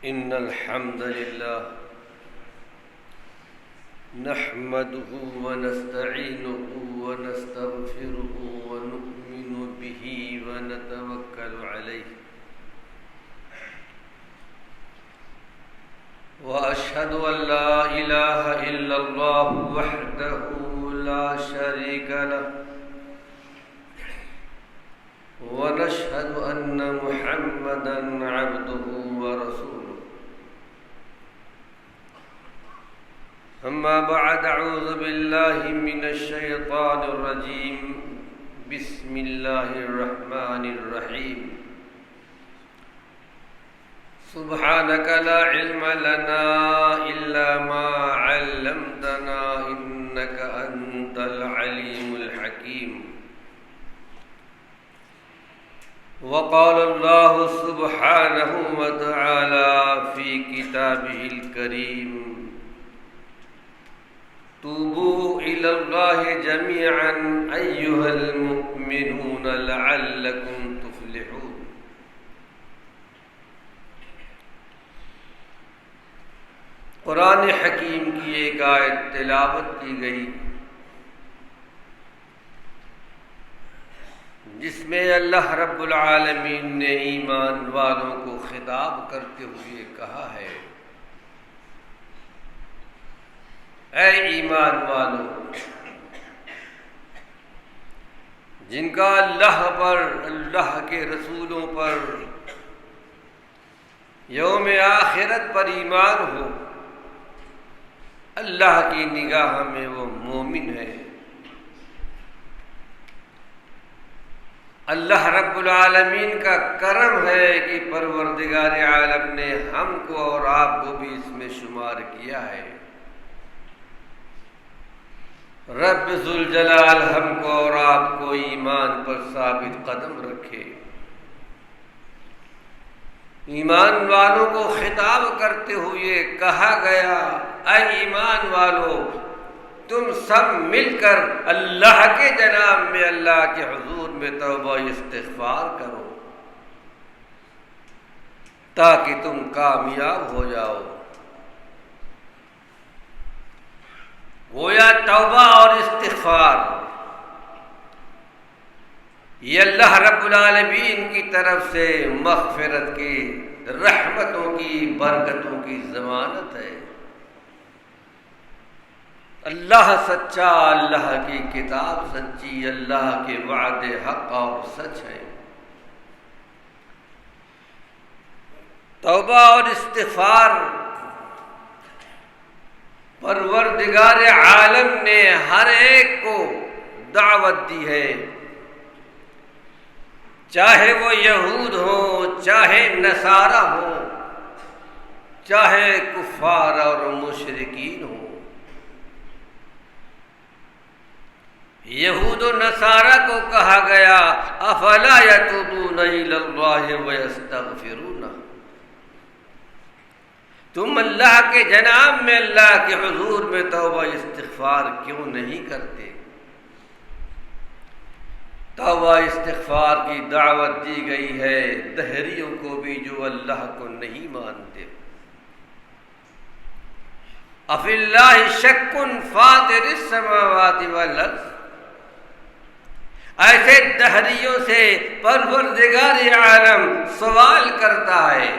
إن الحمد لله نحمده ونستعينه ونستغفره ونؤمن به ونتوكل عليه وأشهد أن لا إله إلا الله وحده لا شريك له ونشهد أن محمدًا عبده ورسوله أما بعد أعوذ بالله من الشيطان الرجيم بسم الله الرحمن الرحيم سبحانك لا علم لنا إلا ما علمتنا إنك أنت العليم الحكيم وقال الله سبحانه وتعالى في كتابه الكريم توبوا إلى الله جميعا أيها المؤمنون لعلكم تفلحون قرآن حکیم کی ایک آیت تلاوت کی گئی جس میں اللہ رب العالمین نے ایمان والوں کو خطاب کرتے ہوئے کہا ہے، اے ایمان والو جن کا اللہ پر، اللہ کے رسولوں پر، یوم آخرت پر ایمان ہو، اللہ کی نگاہ میں وہ مومن ہے۔ اللہ رب العالمین کا کرم ہے کہ پروردگار عالم نے ہم کو اور آپ کو بھی اس میں شمار کیا ہے۔ رب ذوالجلال ہم کو اور آپ کو ایمان پر ثابت قدم رکھے۔ ایمان والوں کو خطاب کرتے ہوئے کہا گیا، اے ایمان والو تم سب مل کر اللہ کے جناب میں، اللہ کے حضور میں توبہ استغفار کرو تاکہ تم کامیاب ہو جاؤ۔ گویا توبہ اور استغفار یہ اللہ رب العالمین کی طرف سے مغفرت کی، رحمتوں کی، برکتوں کی ضمانت ہے۔ اللہ سچا، اللہ کی کتاب سچی، اللہ کے وعدے حق اور سچ ہیں۔ توبہ اور استغفار پروردگار عالم نے ہر ایک کو دعوت دی ہے، چاہے وہ یہود ہوں، چاہے نصارہ ہوں، چاہے کفار اور مشرکین ہوں۔ یہود و نصارہ کو کہا گیا افلا یتوبون الی اللہ ویستغفرون، تم اللہ کے جناب میں، اللہ کے حضور میں توبہ استغفار کیوں نہیں کرتے؟ توبہ استغفار کی دعوت دی گئی ہے دہریوں کو بھی جو اللہ کو نہیں مانتے۔ افی اللہ شک فاطر السماوات والارض، ایسے دہریوں سے پروردگار عالم سوال کرتا ہے،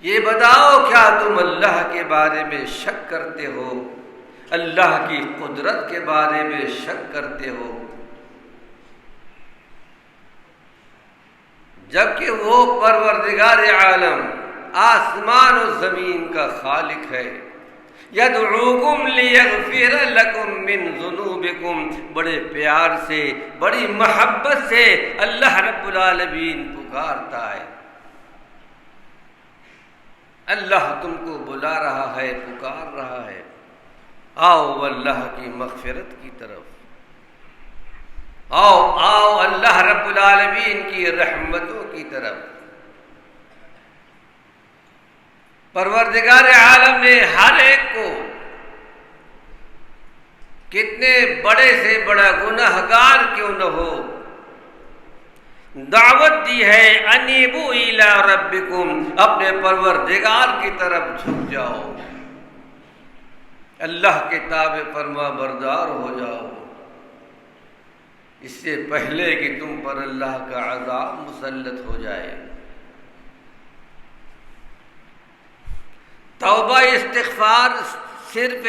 یہ بتاؤ کیا تم اللہ کے بارے میں شک کرتے ہو، اللہ کی قدرت کے بارے میں شک کرتے ہو، جبکہ وہ پروردگار عالم آسمان و زمین کا خالق ہے۔ یدعوکم لیغفر لکم من ذنوبکم، بڑے پیار سے، بڑی محبت سے اللہ رب العالمین پکارتا ہے۔ اللہ تم کو بلا رہا ہے، پکار رہا ہے، آؤ اللہ کی مغفرت کی طرف، آؤ آؤ اللہ رب العالمین کی رحمتوں کی طرف۔ پروردگار عالم نے ہر ایک کو، کتنے بڑے سے بڑا گناہگار کیوں نہ ہو، دعوت دی ہے انیبو الی ربکم، اپنے پروردگار کی طرف جھک جاؤ، اللہ کے تابع فرما بردار ہو جاؤ، اس سے پہلے کہ تم پر اللہ کا عذاب مسلط ہو جائے۔ توبہ استغفار صرف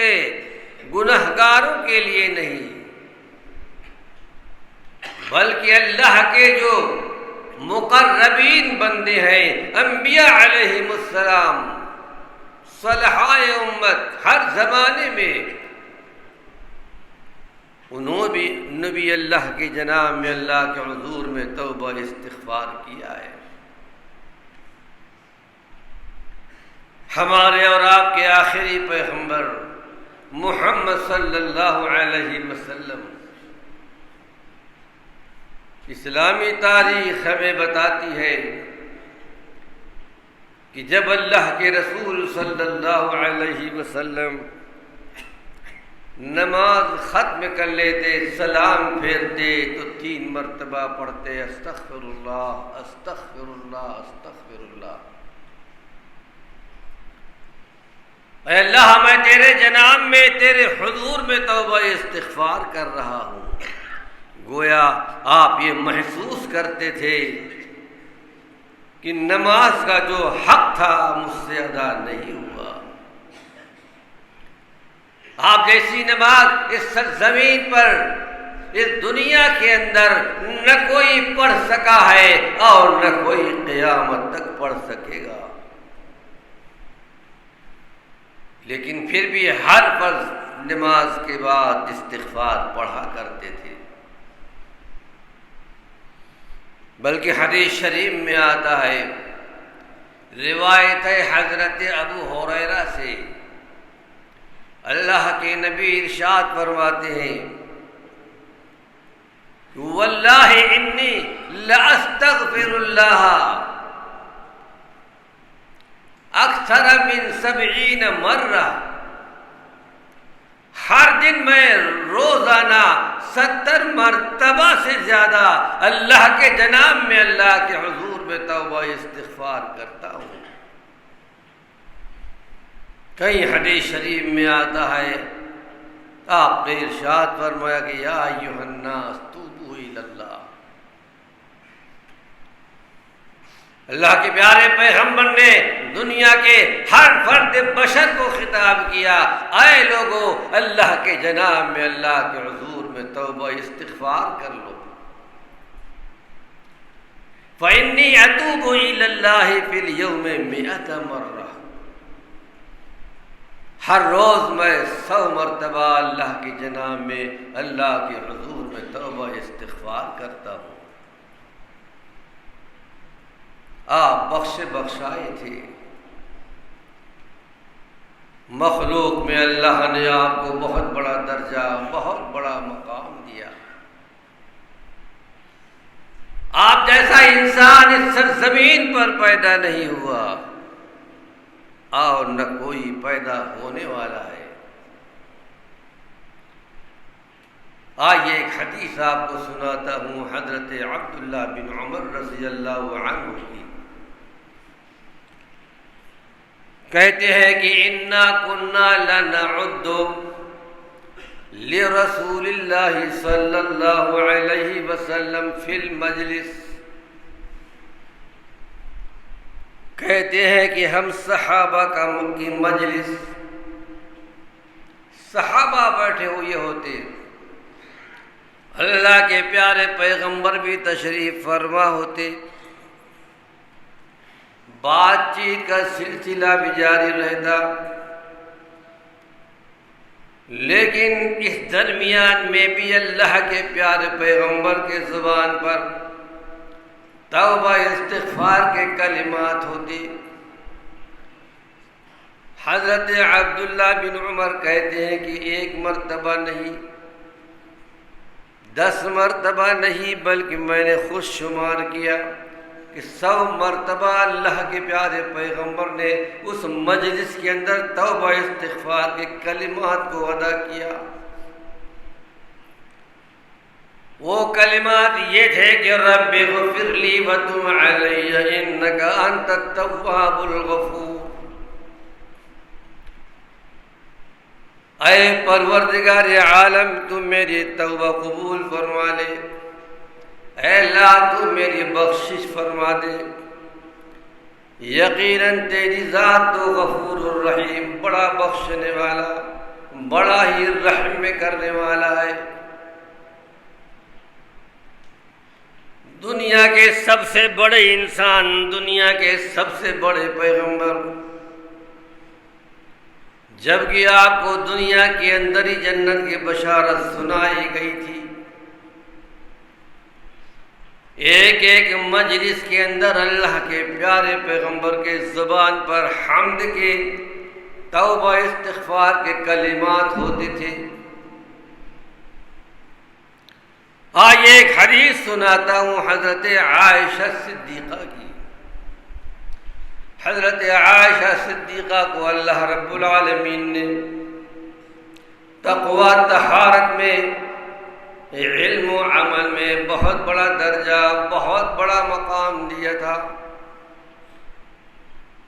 گنہگاروں کے لیے نہیں، بلکہ اللہ کے جو مقربین بندے ہیں، انبیاء علیہم السلام، صالحائے امت، ہر زمانے میں انہوں بھی نبی اللہ کی جناب میں اللہ کے حضور میں توبہ استغفار کیا ہے۔ ہمارے اور آپ کے آخری پیغمبر محمد صلی اللہ علیہ وسلم، اسلامی تاریخ ہمیں بتاتی ہے کہ جب اللہ کے رسول صلی اللہ علیہ وسلم نماز ختم کر لیتے، سلام پھیرتے تو 3 مرتبہ پڑھتے استغفر اللہ استغفر اللہ استغفر اللہ۔ اے اللہ، میں تیرے جناب میں، تیرے حضور میں توبہ استغفار کر رہا ہوں۔ گویا آپ یہ محسوس کرتے تھے کہ نماز کا جو حق تھا مجھ سے ادا نہیں ہوا۔ آپ جیسی نماز اس سرزمین پر، اس دنیا کے اندر نہ کوئی پڑھ سکا ہے اور نہ کوئی قیامت تک پڑھ سکے گا، لیکن پھر بھی ہر فرض نماز کے بعد استغفار پڑھا کرتے تھے۔ بلکہ حدیث شریف میں آتا ہے، روایت حضرت ابو ہریرہ سے، اللہ کے نبی ارشاد فرماتے ہیں، واللہ انی لاستغفر اللہ اکثر من 70 مرہ، ہر دن میں روزانہ 70 مرتبہ سے زیادہ اللہ کے جناب میں، اللہ کے حضور میں توبہ استغفار کرتا ہوں۔ کئی حدیث شریف میں آتا ہے، آپ نے ارشاد فرمایا کہ یا ایھا الناس توبوا الی اللہ۔ اللہ کے پیارے پیغمبر نے دنیا کے ہر فرد بشر کو خطاب کیا، اے لوگو، اللہ کے جناب میں، اللہ کے حضور میں توبہ استغفار کر لو۔ فإنی اتوب الی اللہ فی اليوم 100 مرہ، ہر روز میں 100 مرتبہ اللہ کی جناب میں، اللہ کے حضور میں توبہ استغفار کرتا ہوں۔ آپ بخش بخشائے تھے، مخلوق میں اللہ نے آپ کو بہت بڑا درجہ، بہت بڑا مقام دیا۔ آپ جیسا انسان اس سرزمین پر پیدا نہیں ہوا اور نہ کوئی پیدا ہونے والا ہے۔ آئیے ایک حدیث آپ کو سناتا ہوں، حضرت عبداللہ بن عمر رضی اللہ عنہ کی، کہتے ہیں کہ انا کنا لنعد لرسول اللہ صلی اللہ علیہ وسلم فی المجلس، کہتے ہیں کہ ہم صحابہ کی مجلس، صحابہ بیٹھے ہوئے ہوتے، اللہ کے پیارے پیغمبر بھی تشریف فرما ہوتے، بات چیت کا سلسلہ بھی جاری رہتا، لیکن اس درمیان میں بھی اللہ کے پیارے پیغمبر کے زبان پر توبہ استغفار کے کلمات ہوتی۔ حضرت عبداللہ بن عمر کہتے ہیں کہ 1 مرتبہ نہیں، 10 مرتبہ نہیں، بلکہ میں نے خود شمار کیا کہ 100 مرتبہ اللہ کے پیارے پیغمبر نے اس مجلس کے اندر توبہ استغفار کے کلمات کو ادا کیا۔ وہ کلمات یہ تھے کہ رب اغفر لی وتب علی انک انت التواب الغفور، اے پروردگار عالم تو میری توبہ قبول فرما لے، اے اللہ تو میری بخشش فرما دے، یقیناً تیری ذات تو غفور الرحیم، بڑا بخشنے والا، بڑا ہی رحم کرنے والا ہے۔ دنیا کے سب سے بڑے انسان، دنیا کے سب سے بڑے پیغمبر، جبکہ آپ کو دنیا کے اندر ہی جنت کی بشارت سنائی گئی تھی، ایک ایک مجلس کے اندر اللہ کے پیارے پیغمبر کے زبان پر حمد کے، توبہ استغفار کے کلمات ہوتے تھے۔ آج ایک حدیث سناتا ہوں حضرت عائشہ صدیقہ کی۔ حضرت عائشہ صدیقہ کو اللہ رب العالمین نے تقوی طہارت میں، علم و عمل میں بہت بڑا درجہ، بہت بڑا مقام دیا تھا۔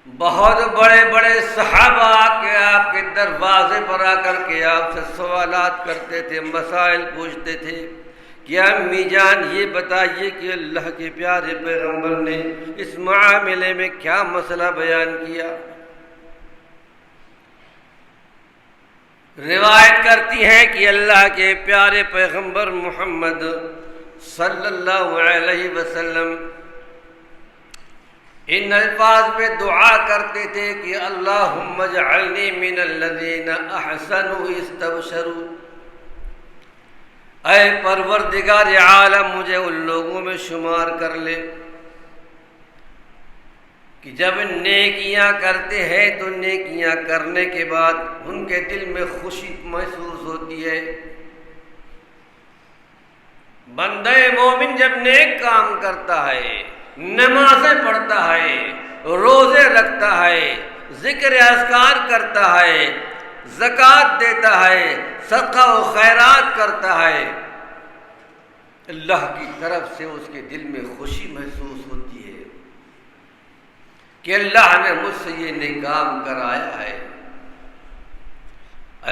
بہت بڑے بڑے صحابہ کے آپ کے دروازے پر آ کر کے آپ سے سوالات کرتے تھے، مسائل پوچھتے تھے کہ امی جان یہ بتائیے کہ اللہ کے پیارے پیغمبر نے اس معاملے میں کیا مسئلہ بیان کیا۔ روایت کرتی ہیں کہ اللہ کے پیارے پیغمبر محمد صلی اللہ علیہ وسلم ان الفاظ میں دعا کرتے تھے کہ اللہم اجعلنی من الذین احسنوا استبشروا، اے پروردگار عالم مجھے ان لوگوں میں شمار کر لے کہ جب نیکیاں کرتے ہیں تو نیکیاں کرنے کے بعد ان کے دل میں خوشی محسوس ہوتی ہے۔ بندہ مومن جب نیک کام کرتا ہے، نمازیں پڑھتا ہے، روزے رکھتا ہے، ذکر اذکار کرتا ہے، زکوٰۃ دیتا ہے، صدقہ و خیرات کرتا ہے، اللہ کی طرف سے اس کے دل میں خوشی محسوس ہوتی ہے کہ اللہ نے مجھ سے یہ نیک کام کرایا ہے۔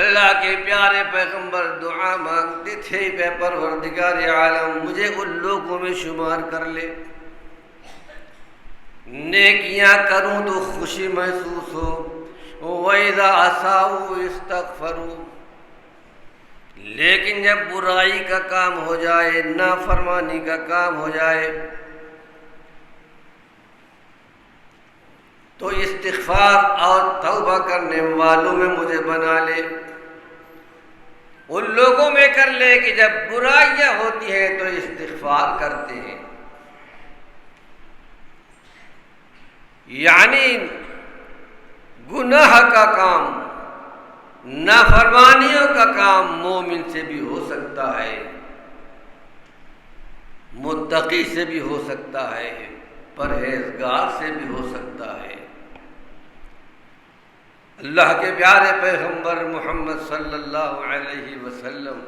اللہ کے پیارے پیغمبر دعا مانگتے تھے اے پروردگار عالم مجھے ان لوگوں میں شمار کر لے، نیکیاں کروں تو خوشی محسوس ہو، وَإِذَا أَسَاءُوا اسْتَغْفَرُوا، لیکن جب برائی کا کام ہو جائے، نافرمانی کا کام ہو جائے تو استغفار اور توبہ کرنے والوں میں مجھے بنا لے، ان لوگوں میں کر لے کہ جب برائیاں ہوتی ہیں تو استغفار کرتے ہیں۔ یعنی گناہ کا کام، نافرمانیوں کا کام مومن سے بھی ہو سکتا ہے، متقی سے بھی ہو سکتا ہے، پرہیزگار سے بھی ہو سکتا ہے۔ اللہ کے پیارے پیغمبر محمد صلی اللہ علیہ وسلم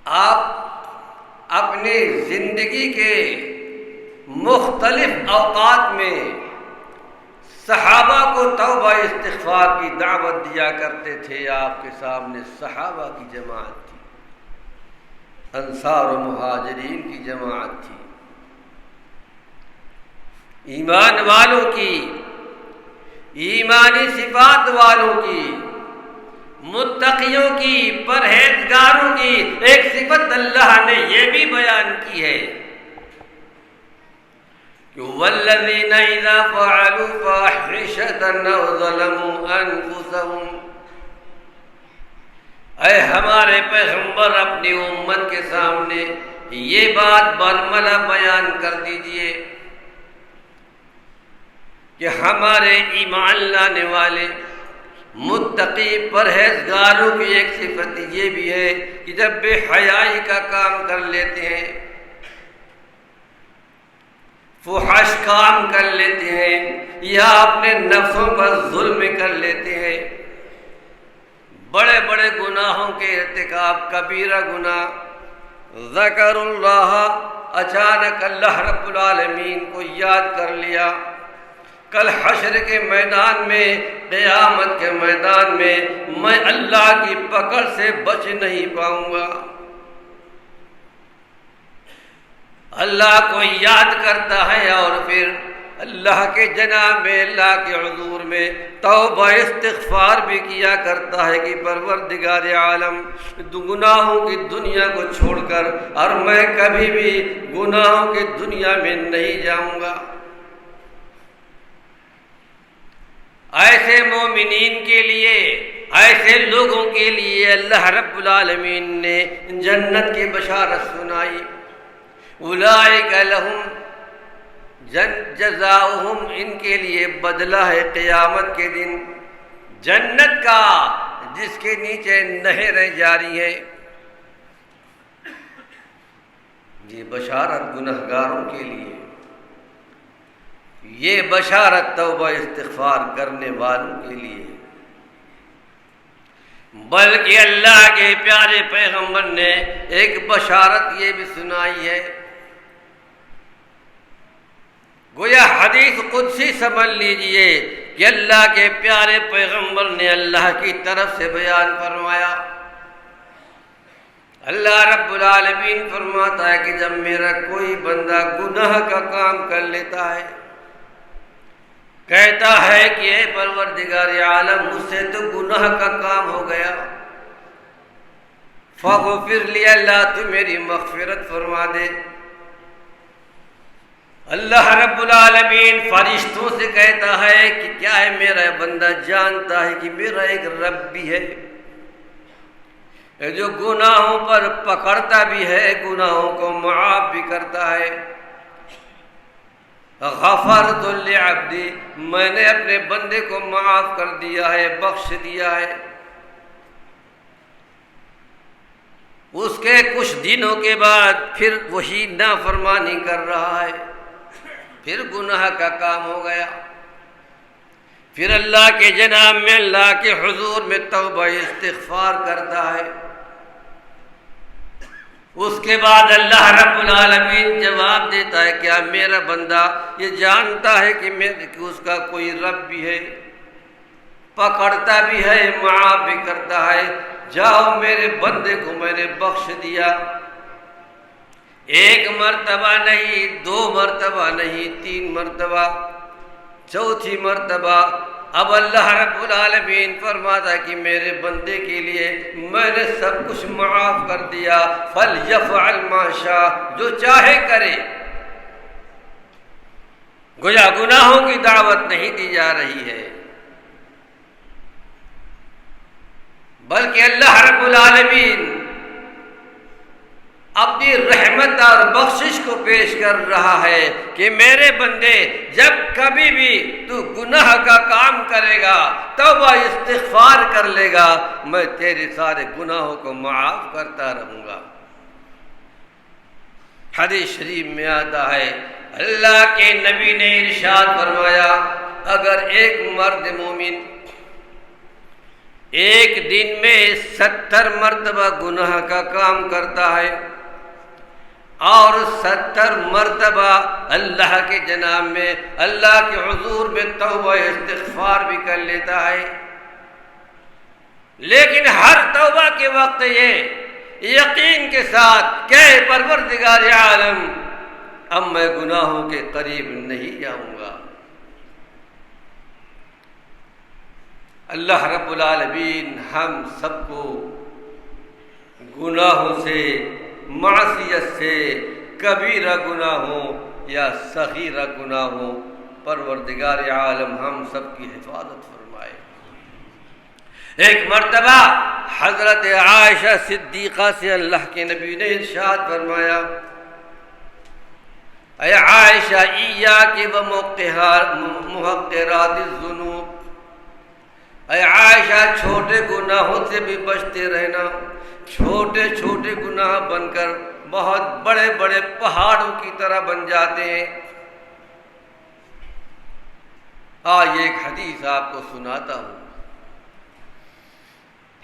آپ اپنی زندگی کے مختلف اوقات میں صحابہ کو توبہ استغفار کی دعوت دیا کرتے تھے۔ آپ کے سامنے صحابہ کی جماعت تھی، انصار و مہاجرین کی جماعت تھی، ایمان والوں کی، ایمانی صفات والوں کی، متقیوں کی، پرہیزگاروں کی ایک صفت اللہ نے یہ بھی بیان کی ہے کہ والذین اذا فعلوا فاحشۃ او ظلموا انفسهم، اے ہمارے پیغمبر اپنی امت کے سامنے یہ بات برملا بیان کر دیجئے کہ ہمارے ایمان لانے والے متقی پرہیزگاروں کی ایک صفت یہ بھی ہے کہ جب بے حیائی کا کام کر لیتے ہیں، فحش کام کر لیتے ہیں، یا اپنے نفسوں پر ظلم کر لیتے ہیں، بڑے بڑے گناہوں کے ارتکاب، کبیرہ گناہ، ذکر اللہ، اچانک اللہ رب العالمین کو یاد کر لیا، کل حشر کے میدان میں، قیامت کے میدان میں اللہ کی پکڑ سے بچ نہیں پاؤں گا۔ اللہ کو یاد کرتا ہے اور پھر اللہ کے جناب میں، اللہ کے حضور میں توبہ استغفار بھی کیا کرتا ہے کہ پروردگار عالم، گناہوں کی دنیا کو چھوڑ کر اور میں کبھی بھی گناہوں کی دنیا میں نہیں جاؤں گا۔ ایسے مومنین کے لیے، ایسے لوگوں کے لیے اللہ رب العالمین نے جنت کی بشارت سنائی۔ اولئک لہم جزاؤہم، ان کے لیے بدلہ ہے قیامت کے دن جنت کا، جس کے نیچے نہریں جاری ہیں۔ یہ بشارت گنہگاروں کے لیے، یہ بشارت توبہ استغفار کرنے والوں کے لیے، بلکہ اللہ کے پیارے پیغمبر نے ایک بشارت یہ بھی سنائی ہے، گویا حدیث قدسی سمجھ لیجئے کہ اللہ کے پیارے پیغمبر نے اللہ کی طرف سے بیان فرمایا۔ اللہ رب العالمین فرماتا ہے کہ جب میرا کوئی بندہ گناہ کا کام کر لیتا ہے، کہتا ہے کہ اے پروردگار عالم، مجھ سے تو گناہ کا کام ہو گیا، فاغفر لی، اللہ تو میری مغفرت فرما دے۔ اللہ رب العالمین فرشتوں سے کہتا ہے کہ کیا ہے، میرا بندہ جانتا ہے کہ میرا ایک رب بھی ہے جو گناہوں پر پکڑتا بھی ہے، گناہوں کو معاف بھی کرتا ہے۔ غفرت لعبدی، میں نے اپنے بندے کو معاف کر دیا ہے، بخش دیا ہے۔ اس کے کچھ دنوں کے بعد پھر وہی نافرمانی کر رہا ہے، پھر گناہ کا کام ہو گیا، پھر اللہ کے جناب میں، اللہ کے حضور میں توبہ استغفار کرتا ہے۔ اس کے بعد اللہ رب العالمین جواب دیتا ہے، کیا میرا بندہ یہ جانتا ہے کہ اس کا کوئی رب بھی ہے، پکڑتا بھی ہے، معاف بھی کرتا ہے؟ جاؤ، میرے بندے کو میں نے بخش دیا، ایک مرتبہ نہیں، دو مرتبہ نہیں، 3 مرتبہ، چوتھی مرتبہ اب اللہ رب العالمین فرماتا ہے کہ میرے بندے کے لیے میں نے سب کچھ معاف کر دیا، فَلْيَفْعَلْ مَا شَاءَ، جو چاہے کرے۔ گویا گناہوں کی دعوت نہیں دی جا رہی ہے، بلکہ اللہ رب العالمین اپنی رحمت اور بخشش کو پیش کر رہا ہے کہ میرے بندے، جب کبھی بھی تو گناہ کا کام کرے گا، توبہ استغفار کر لے گا، میں تیرے سارے گناہوں کو معاف کرتا رہوں گا۔ حدیث شریف میں آتا ہے، اللہ کے نبی نے ارشاد فرمایا، اگر ایک مرد مومن ایک دن میں 70 مرتبہ گناہ کا کام کرتا ہے اور 70 مرتبہ اللہ کے جناب میں، اللہ کے حضور میں توبہ استغفار بھی کر لیتا ہے، لیکن ہر توبہ کے وقت یہ یقین کے ساتھ کہ پروردگار عالم، اب میں گناہوں کے قریب نہیں جاؤں گا۔ اللہ رب العالمین ہم سب کو گناہوں سے، معصیت سے، کبیرہ گناہوں یا صغیرہ گناہوں، پروردگار عالم ہم سب کی حفاظت فرمائے۔ ایک مرتبہ حضرت عائشہ صدیقہ سے اللہ کے نبی نے ارشاد فرمایا، اے عائشہ، ایاک و محقرات الذنوب، اے عائشہ، چھوٹے گناہوں سے بھی بچتے رہنا، چھوٹے چھوٹے گناہ بن کر بہت بڑے بڑے پہاڑوں کی طرح بن جاتے ہیں۔ آج ایک حدیث آپ کو سناتا ہوں۔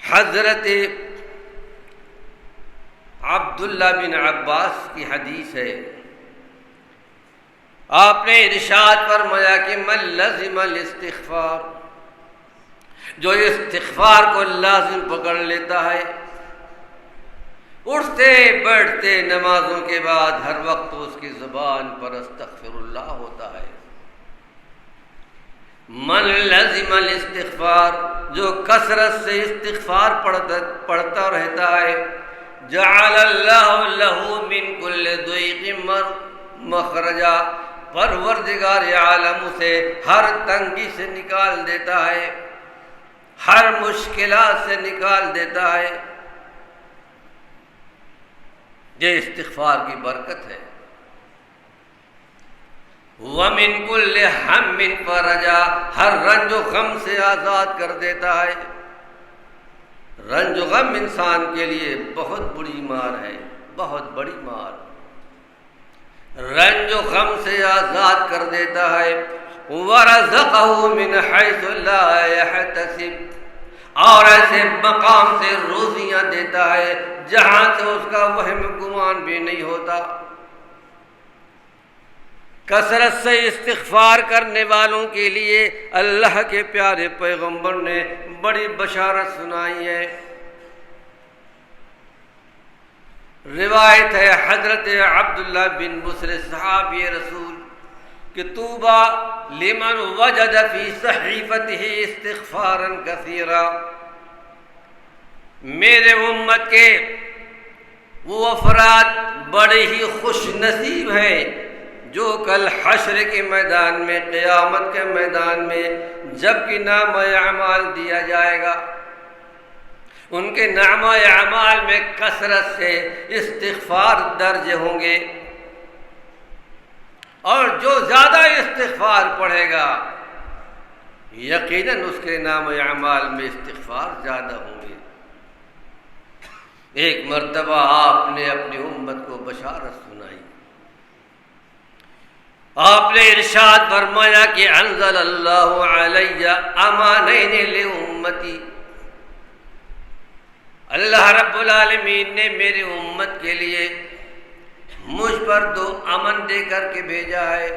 حضرت عبداللہ بن عباس کی حدیث ہے، آپ نے ارشاد فرمایا کہ من لزم الاستغفار، جو استغفار کو لازم پکڑ لیتا ہے، اٹھتے بیٹھتے نمازوں کے بعد ہر وقت اس کی زبان پر استغفر اللہ ہوتا ہے۔ من لزم الاستغفار، جو کثرت سے استغفار پڑھتا رہتا ہے، جعل اللہ لہ من کل ضیق مخرجا، پروردگار عالم اسے ہر تنگی سے نکال دیتا ہے، ہر مشکلات سے نکال دیتا ہے۔ یہ استغفار کی برکت ہے۔ وَمِن كُلِّ ہَمٍّ فَرَجًا، ہر رنج و غم سے آزاد کر دیتا ہے۔ رنج و غم انسان کے لیے بہت بڑی مار ہے، بہت بڑی مار۔ رنج و غم سے آزاد کر دیتا ہے۔ وَرَزَقَهُ مِنْ حَيْثُ لَا يَحْتَسِبُ، اور ایسے مقام سے روزیاں دیتا ہے جہاں سے اس کا وہم گمان بھی نہیں ہوتا۔ کثرت سے استغفار کرنے والوں کے لیے اللہ کے پیارے پیغمبر نے بڑی بشارت سنائی ہے۔ روایت ہے حضرت عبداللہ بن بصر صحابی رسول کہ طوبیٰ لمن وجد فی صحیفتہ استغفارا کثیرا، میرے امت کے وہ افراد بڑے ہی خوش نصیب ہیں جو کل حشر کے میدان میں، قیامت کے میدان میں جب کہ نامہ اعمال دیا جائے گا، ان کے نامہ اعمال میں کثرت سے استغفار درج ہوں گے، اور جو زیادہ استغفار پڑھے گا یقیناً اس کے نام اعمال میں استغفار زیادہ ہوں گے۔ ایک مرتبہ آپ نے اپنی امت کو بشارت سنائی، آپ نے ارشاد فرمایا کہ انزل اللہ علی امانین لامتی، اللہ رب العالمین نے میری امت کے لیے مجھ پر 2 امن دے کر کے بھیجا ہے۔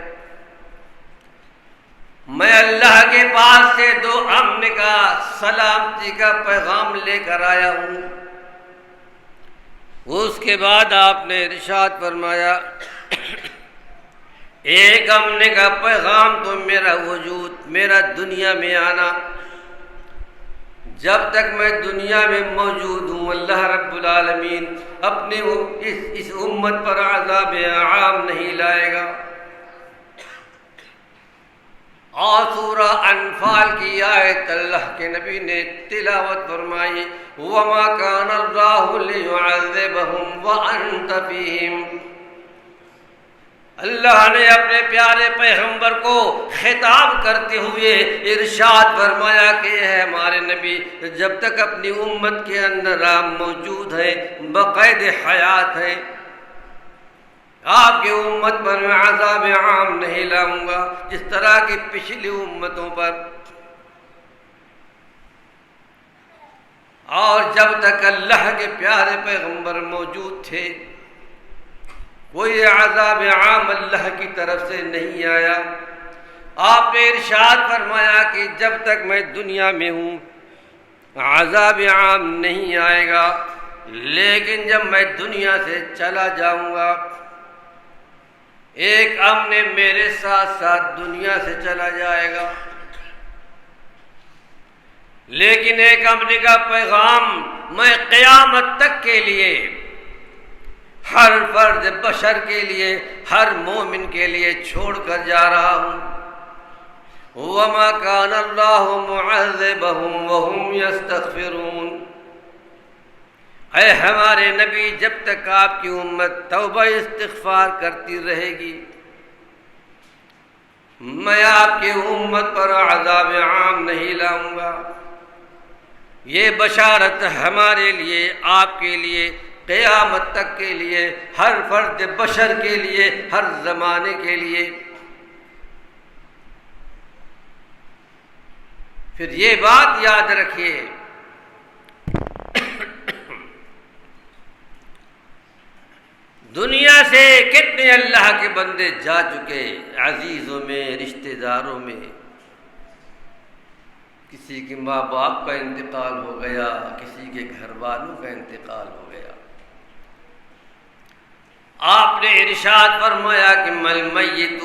میں اللہ کے پاس سے 2 امن کا، سلامتی کا پیغام لے کر آیا ہوں۔ اس کے بعد آپ نے ارشاد فرمایا ایک امن کا پیغام تو میرا وجود، میرا دنیا میں آنا، جب تک میں دنیا میں موجود ہوں اللہ رب العالمین اپنے اس امت پر عذاب عام نہیں لائے گا۔ اور سورہ انفال کی آیت اللہ کے نبی نے تلاوت فرمائی، وَمَا كَانَ اللَّهُ لِيُعَذِّبَهُمْ وَأَنْتَ فِيهِمْ، اللہ نے اپنے پیارے پیغمبر کو خطاب کرتے ہوئے ارشاد فرمایا کہ اے ہمارے نبی، جب تک اپنی امت کے اندر آپ موجود ہیں، بقید حیات ہیں، آپ کی امت پر میں عذاب عام نہیں لاؤں گا جس طرح کی پچھلی امتوں پر۔ اور جب تک اللہ کے پیارے پیغمبر موجود تھے کوئی عذاب عام اللہ کی طرف سے نہیں آیا۔ آپ نے ارشاد فرمایا کہ جب تک میں دنیا میں ہوں عذاب عام نہیں آئے گا، لیکن جب میں دنیا سے چلا جاؤں گا ایک امن میرے ساتھ ساتھ دنیا سے چلا جائے گا، لیکن ایک امن کا پیغام میں قیامت تک کے لیے ہر فرد بشر کے لیے، ہر مومن کے لیے چھوڑ کر جا رہا ہوں۔ وَمَا كَانَ اللَّهُ مُعَذِّبَهُمْ وَهُمْ يَسْتَغْفِرُونَ، اے ہمارے نبی جب تک آپ کی امت توبہ استغفار کرتی رہے گی میں آپ کی امت پر عذاب عام نہیں لاؤں گا۔ یہ بشارت ہمارے لیے، آپ کے لیے، قیامت تک کے لیے، ہر فرد بشر کے لیے، ہر زمانے کے لیے۔ پھر یہ بات یاد رکھیے دنیا سے کتنے اللہ کے بندے جا چکے، عزیزوں میں، رشتہ داروں میں، کسی کے ماں باپ کا انتقال ہو گیا، کسی کے گھر والوں کا انتقال ہو گیا۔ آپ نے ارشاد فرمایا کہ مل میت،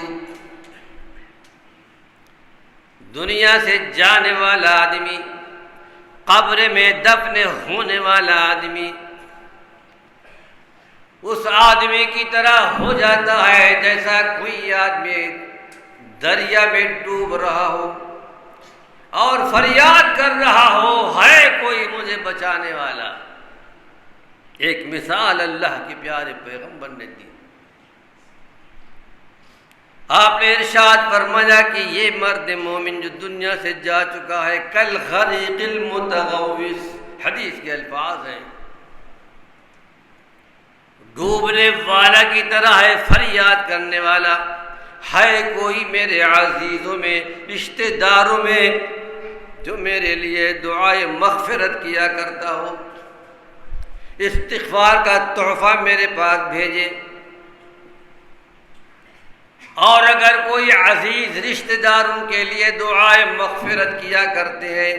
دنیا سے جانے والا آدمی، قبر میں دفن ہونے والا آدمی اس آدمی کی طرح ہو جاتا ہے جیسا کوئی آدمی دریا میں ڈوب رہا ہو اور فریاد کر رہا ہو، ہے کوئی مجھے بچانے والا۔ ایک مثال اللہ کے پیارے پیغمبر نے دی۔ آپ نے ارشاد فرمایا کہ یہ مرد مومن جو دنیا سے جا چکا ہے کل غریق المتغوث، حدیث کے الفاظ ہیں، ڈوبنے والا کی طرح ہے، فریاد کرنے والا۔ ہے کوئی میرے عزیزوں میں، رشتہ داروں میں جو میرے لیے دعائے مغفرت کیا کرتا ہو، استغفار کا تحفہ میرے پاس بھیجے؟ اور اگر کوئی عزیز رشتہ داروں کے لیے دعائے مغفرت کیا کرتے ہیں،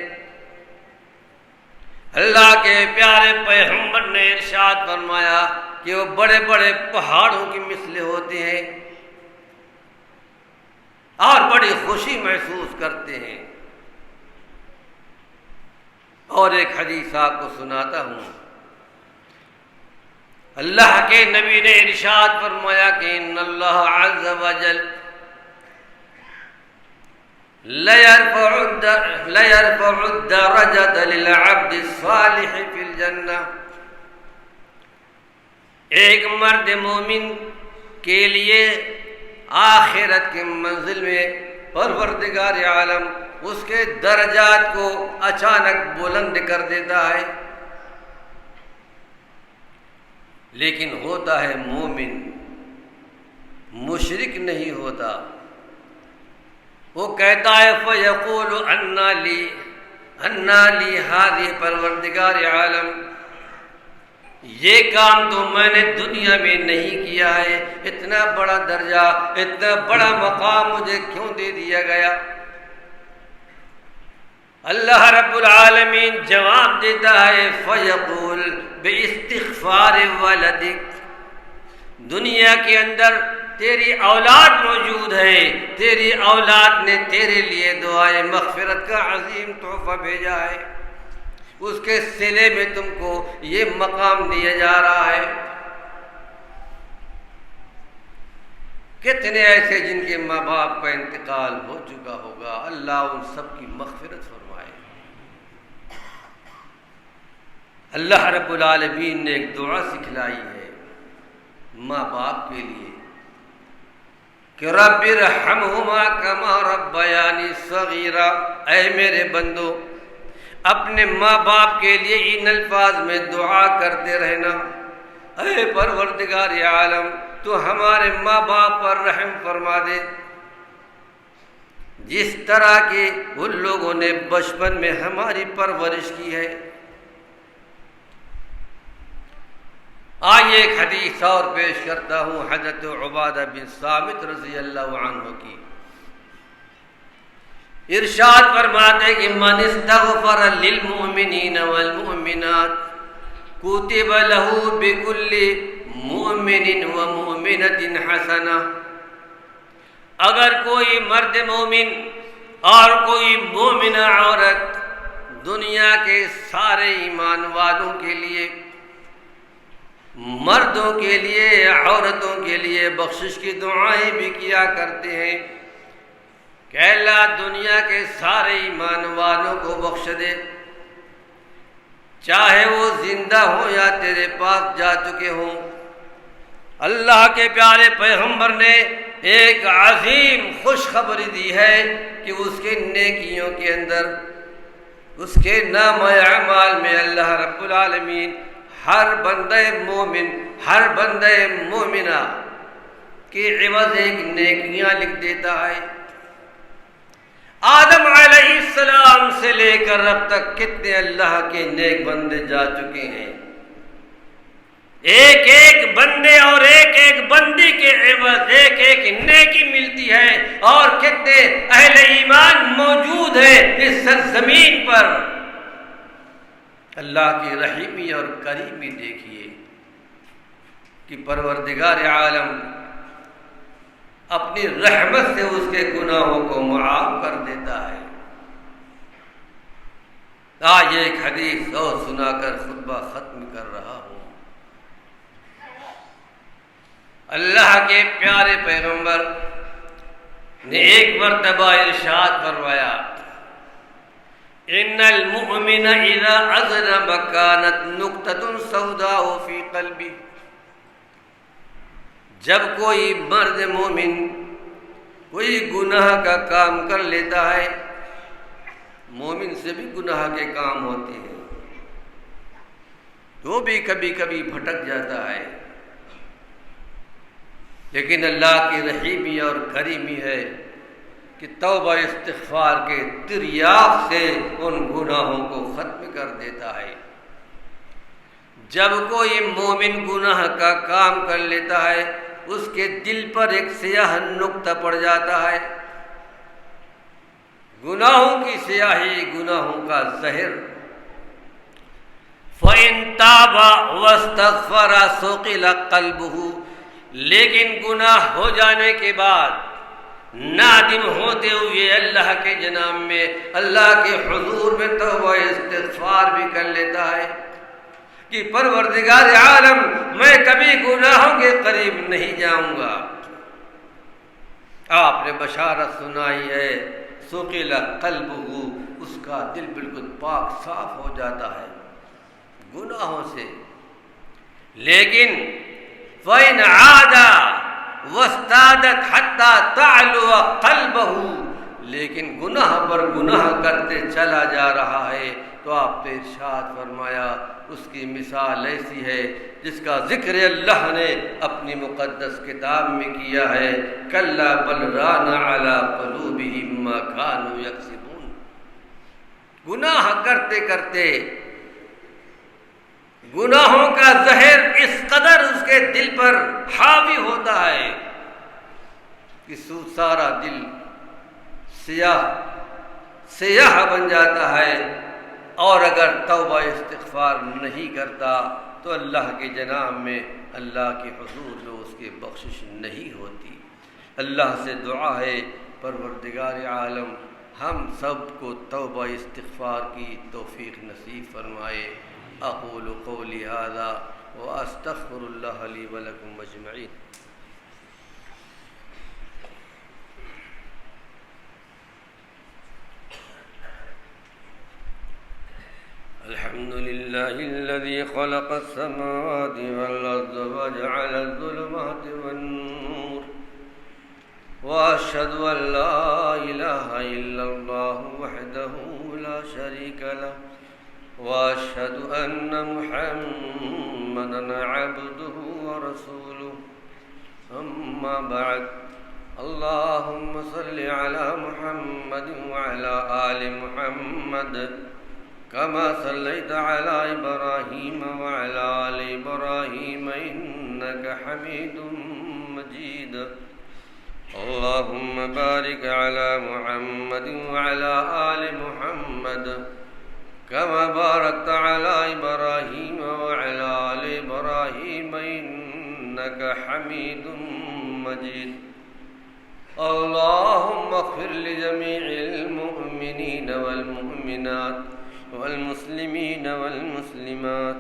اللہ کے پیارے پیغمبر نے ارشاد فرمایا کہ وہ بڑے بڑے پہاڑوں کی مثل ہوتے ہیں اور بڑی خوشی محسوس کرتے ہیں۔ اور ایک حدیث آپ کو سناتا ہوں، اللہ کے نبی نے ارشاد فرمایا کہ ان اللہ عز وجل لَيَرْفَعُ الدَّرَجَةَ لِلْعَبْدِ الصَّالِحِ فِي الْجَنَّةِ، ایک مرد مومن کے لیے آخرت کی منزل میں پروردگار عالم اس کے درجات کو اچانک بلند کر دیتا ہے، لیکن ہوتا ہے مومن، مشرک نہیں ہوتا۔ وہ کہتا ہے فَيَقُولُ أَنَّا لِي هَذِهِ، پروردگار عالم یہ کام تو میں نے دنیا میں نہیں کیا ہے، اتنا بڑا درجہ، اتنا بڑا مقام مجھے کیوں دے دیا گیا؟ اللہ رب العالمین جواب دیتا ہے فیقول باستغفار ولدک، دنیا کے اندر تیری اولاد موجود ہے، تیری اولاد نے تیرے لیے دعائے مغفرت کا عظیم تحفہ بھیجا ہے، اس کے صلے میں تم کو یہ مقام دیا جا رہا ہے۔ کتنے ایسے جن کے ماں باپ کا انتقال ہو چکا ہوگا، اللہ ان سب کی مغفرت فرمائے۔ اللہ رب العالمین نے ایک دعا سکھلائی ہے ماں باپ کے لیے کہ رب ارحمہما کما ربیانی صغیرا، اے میرے بندو اپنے ماں باپ کے لیے ان الفاظ میں دعا کرتے رہنا، اے پروردگار عالم تو ہمارے ماں باپ پر رحم فرما دے، جس طرح کہ ان لوگوں نے بچپن میں ہماری پرورش کی ہے۔ آئیے ایک حدیث اور پیش کرتا ہوں حضرت عبادہ بن صامت رضی اللہ عنہ کی۔ ارشاد فرماتے کہ من استغفر للمؤمنین والمؤمنات کتب له بكل مؤمن ومؤمنۃ حسنہ، اگر کوئی مرد مومن اور کوئی مومنہ عورت دنیا کے سارے ایمان والوں کے لیے، مردوں کے لیے عورتوں کے لیے بخشش کی دعائیں بھی کیا کرتے ہیں کہ اللہ دنیا کے سارے ایمان والوں کو بخش دے، چاہے وہ زندہ ہوں یا تیرے پاس جا چکے ہوں۔ اللہ کے پیارے پیغمبر نے ایک عظیم خوشخبری دی ہے کہ اس کے نیکیوں کے اندر، اس کے نام اعمال میں اللہ رب العالمین ہر بندہ مومن، ہر بندہ مومنہ کی عوض ایک نیکیاں لکھ دیتا ہے۔ آدم علیہ السلام سے لے کر اب تک کتنے اللہ کے نیک بندے جا چکے ہیں، ایک ایک بندے اور ایک ایک بندی کے عوض ایک ایک نیکی ملتی ہے. اور کتنے اہل ایمان موجود ہیں اس سرزمین پر. اللہ کی رحیمی اور کریمی دیکھیے کہ پروردگار عالم اپنی رحمت سے اس کے گناہوں کو معاف کر دیتا ہے. آج ایک حدیث اور سنا کر خطبہ ختم کر رہا ہوں. اللہ کے پیارے پیغمبر نے ایک مرتبہ ارشاد فرمایا ان المؤمن اذا اذنب كانت نقطة سوداء في قلبه. جب کوئی مرد مومن کوئی گناہ کا کام کر لیتا ہے، مومن سے بھی گناہ کے کام ہوتے ہیں، تو بھی کبھی کبھی بھٹک جاتا ہے، لیکن اللہ کی رحیمی اور کریمی ہے کہ توبہ استغفار کے تریاق سے ان گناہوں کو ختم کر دیتا ہے. جب کوئی مومن گناہ کا کام کر لیتا ہے، اس کے دل پر ایک سیاہ نقطہ پڑ جاتا ہے. گناہوں کی سیاہی، گناہوں کا زہر. فَإِن تَابَ وَاسْتَغْفَرَ سُقِلَ قَلْبُهُ. لیکن گناہ ہو جانے کے بعد نادم ہوتے ہوئے اللہ کے جناب میں، اللہ کے حضور میں توبہ استغفار بھی کر لیتا ہے کہ پروردگار عالم میں کبھی گناہوں کے قریب نہیں جاؤں گا. آپ نے بشارت سنائی ہے سُقِلَ قَلْبُهُ، اس کا دل بالکل پاک صاف ہو جاتا ہے گناہوں سے. لیکن فَإِنْ عَادَ وَاسْتَادَتْ حَتَّى تَعْلُوَ قَلْبَهُ. لیکن گناہ پر گناہ کرتے چلا جا رہا ہے تو آپ نے ارشاد فرمایا اس کی مثال ایسی ہے جس کا ذکر اللہ نے اپنی مقدس کتاب میں کیا ہے کَلَّا بَلْ رَانَ عَلَىٰ قُلُوبِهِم مَّا كَانُوا يَكْسِبُونَ. گناہ کرتے کرتے گناہوں کا زہر اس قدر اس کے دل پر حاوی ہوتا ہے کہ سارا دل سیاہ بن جاتا ہے. اور اگر توبہ استغفار نہیں کرتا تو اللہ کے جناب میں، اللہ کے حضور میں اس کی بخشش نہیں ہوتی. اللہ سے دعا ہے پروردگار عالم ہم سب کو توبہ استغفار کی توفیق نصیب فرمائے. اقول قولی ھذا واستغفر اللہ لی ولکم اجمعین. الحمد لله الذي خلق السماوات والأرض وجعل الظلمات والنور وأشهد أن لا إله إلا الله وحده لا شريك له وأشهد أن محمدا عبده ورسوله. أما بعد، اللهم صل على محمد وعلى آل محمد كما صليت على إبراهيم وعلى آل إبراهيم إنك حميد مجيد. اللهم بارك على محمد وعلى آل محمد كما باركت على إبراهيم وعلى آل إبراهيم إنك حميد مجيد. اللهم اغفر لجميع المؤمنين والمؤمنات والمسلمين والمسلمات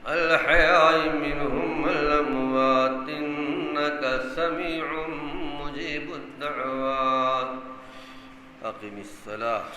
الحياء منهم والأموات إنك سميع مجيب الدعوات. أقم الصلاة.